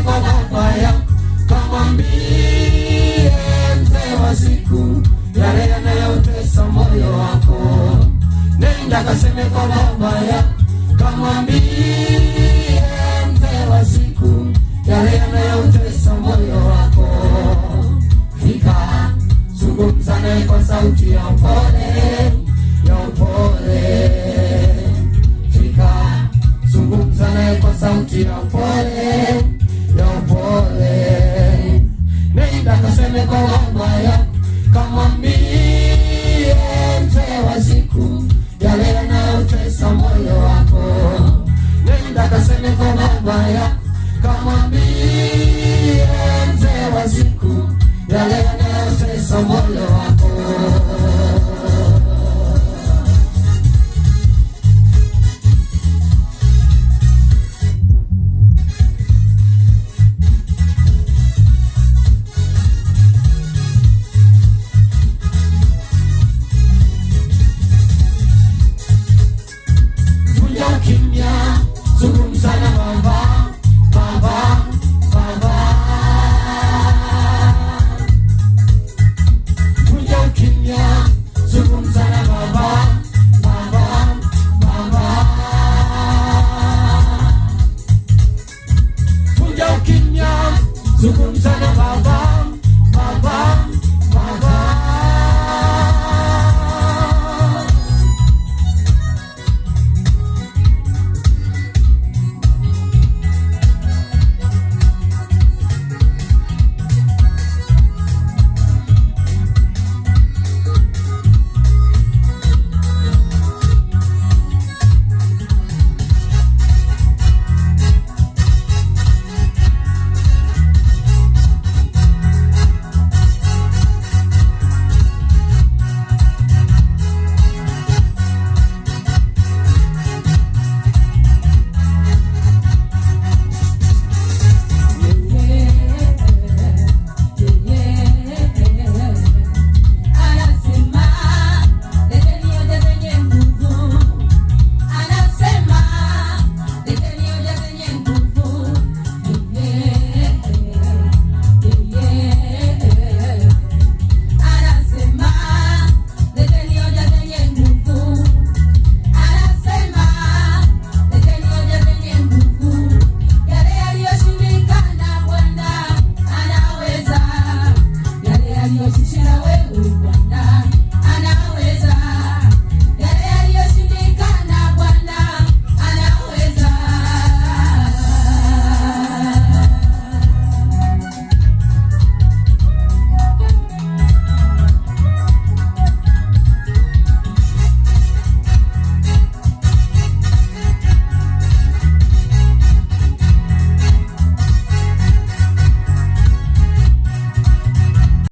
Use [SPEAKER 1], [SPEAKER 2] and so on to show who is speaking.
[SPEAKER 1] kwa mabaya, kamwambie mzee wa siku yale yanayotesa moyo wako. Nenda kaseme kwa mabaya, kamwambie mzee wa siku yale yanayotesa moyo wako. Fika, zungumza naye kwa sauti ya upole, ya upole. Fika, zungumza naye kwa sauti ya upole, ya upole. Nenda kaseme kwa mabaya, kamwambie mzee wa siku yale yanayotesa moyo wako. Nenda kaseme kwa mabaya, kamwambie